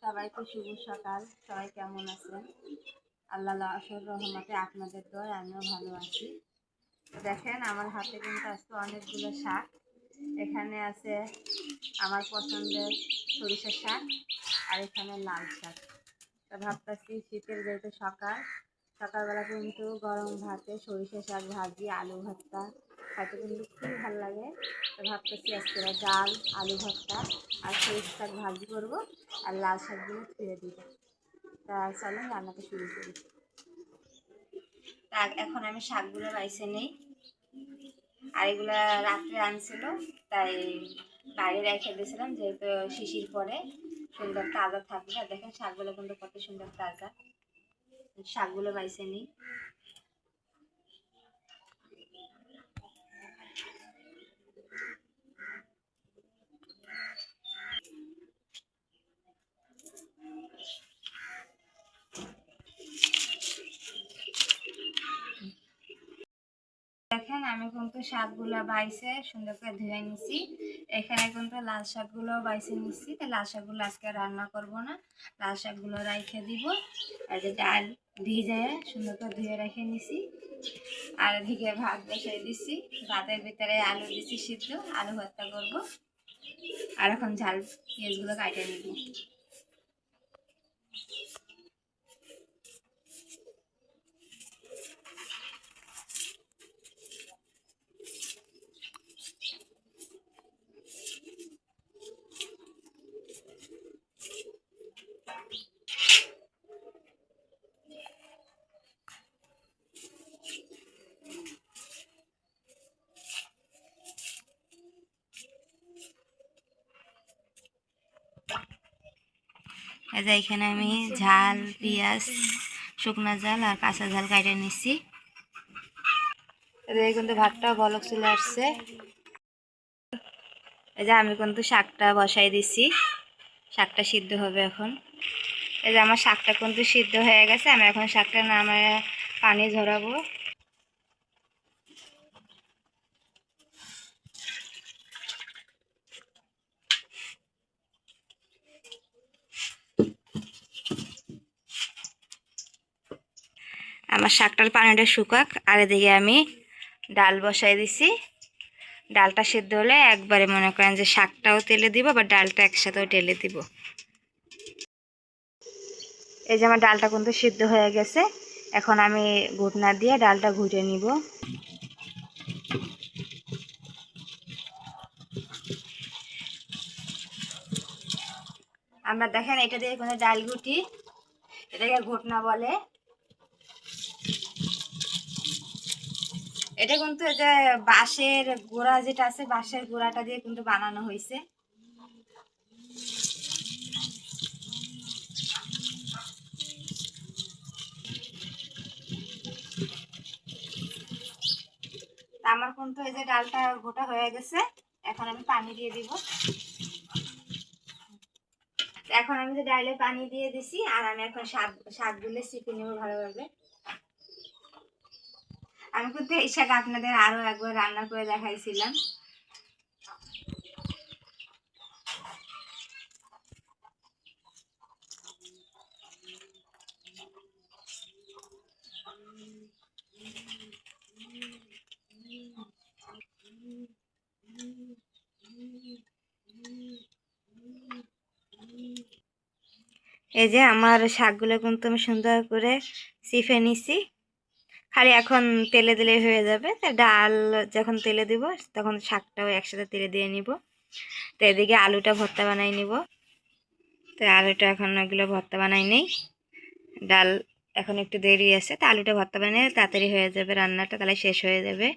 সবাইকে শুভ সকাল। সবাই কেমন আছেন? আল্লাহ অশেষ রহমতে আপনাদের দয় আমিও ভালো আছি। দেখেন আমার হাতে কিন্তু আজকে অনেকগুলো শাক। এখানে আছে আমার পছন্দের সরিষার শাক আর এখানে লাল শাক। তা ভাবতেছি শীতের যেহেতু সকালবেলা কিন্তু গরম ভাতে সরিষা শাক ভাজি আলু ভর্তা খাইতে কিন্তু খুবই ভালো লাগে। তো ভাবতেছি আজকে ডাল আলু ভর্তা আর সরিষা শাক ভাজি করবো আর লাল শাকগুলো ছুঁড়ে দিব। তা চলেন রান্নাটা শুরু করি। এখন আমি শাকগুলো বাইছে নেই, আর এগুলা রাত্রে আনছিল তাই বাইরে রেখে দিয়েছিলাম, যেহেতু শিশির পরে সুন্দর তাজা থাকবে। আর দেখেন শাকগুলো কিন্তু কত সুন্দর তাজা। শাকগুলো বাইছে নেই। দেখেন আমি কিন্তু শাকগুলো বাইছে সুন্দর করে ধুয়ে নিছি। এখানে কিন্তু লাল শাকগুলো বাইছে নিচ্ছি। তো লাল শাকগুলো আজকে রান্না করব না, লাল শাকগুলো রাইখে দিব। আর যে ডাল ভিজে সুন্দর করে ধুয়ে রেখে নিছি। আর এদিকে ভাত বসিয়ে দিচ্ছি, ভাতের ভিতরে আলু দিচ্ছি সিদ্ধ, আলু ভর্তা করব। আর এখন ঝাল পেঁয়াজগুলো কাটে নিব। এই যে এখানে আমি ঝাল পেঁয়াজ শুকনো ঝাল আর কাঁচা ঝাল কাটে নিচ্ছি। এদিকে কিন্তু ভাতটা বলক চলে আসছে। এই যে আমি কিন্তু শাকটা বসাই দিছি, শাকটা সিদ্ধ হবে এখন। এই যে আমার শাকটা কিন্তু সিদ্ধ হয়ে গেছে, আমি এখন শাকটা নামায় পানি ঝরাবো। আমার শাকটার পানিটা শুকাক, আর এদিকে আমি ডাল বসাই দিছি। ডালটা সিদ্ধ হলে একবারে মনে করেন যে শাকটাও তেলে দিব বা ডালটা একসাথেও ঢেলে দিব। এই যে আমার ডালটা কিন্তু সিদ্ধ হয়ে গেছে, এখন আমি ঘুটনা দিয়ে ডালটা ঘুটে নিব। আমরা দেখেন এটা দিয়ে কোনো ডাল ঘুটি, এটাকে ঘুটনা বলে। এটা কিন্তু এই যে বাঁশের গোড়া যেটা আছে, বাঁশের গোড়াটা দিয়ে কিন্তু বানানো হয়েছে। আমার কিন্তু এই যে ডালটা গোটা হয়ে গেছে, এখন আমি পানি দিয়ে দিব। এখন আমি যে ডালে পানি দিয়ে দিছি, আর আমি এখন শাকগুলো চিপে নেবো ভালোভাবে। আমি কিন্তু এই শাক আপনাদের আরো একবার রান্না করে দেখাইছিলাম। এই যে আমার শাকগুলো কিন্তু আমি সুন্দর করে চিপে নিছি, খালি এখন তেলে দিলে হয়ে যাবে। তা ডাল যখন তেলে দিব তখন শাকটাও একসাথে তেলে দিয়ে নিব। তো এদিকে আলুটা ভর্তা বানাই নিব। তো আলুটা এখন এগুলো ভর্তা বানাই নেই, ডাল এখন একটু দেরি আছে। তো আলুটা ভর্তা বানিয়ে তাড়াতাড়ি হয়ে যাবে, রান্নাটা তাহলে শেষ হয়ে যাবে।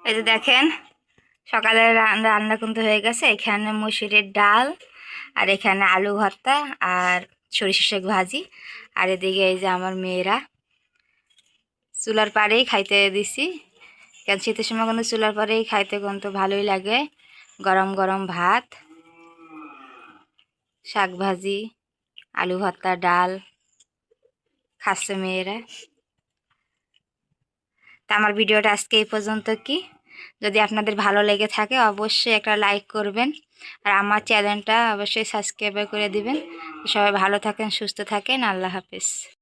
এই যে দেখেন সকালের রান্না কিন্তু হয়ে গেছে। এখানে মসুরের ডাল, আর এখানে আলু ভর্তা আর সরিষা শাক ভাজি। আর এদিকে এই যে আমার মেয়েরা চুলার পাড়েই খাইতে দিছি, কারণ শীতের সময় কিন্তু চুলার পাড়েই খাইতে কিন্তু ভালোই লাগে। গরম গরম ভাত, শাক ভাজি, আলু ভর্তা, ডাল খাচ্ছে মেয়েরা। তা আমার ভিডিওটা আজকে এই পর্যন্ত। কি যদি আপনাদের ভালো লেগে থাকে অবশ্যই একটা লাইক করবেন, আর আমার চ্যানেলটা অবশ্যই সাবস্ক্রাইব করে দিবেন। সবাই ভালো থাকেন, সুস্থ থাকেন। আল্লাহ হাফেজ।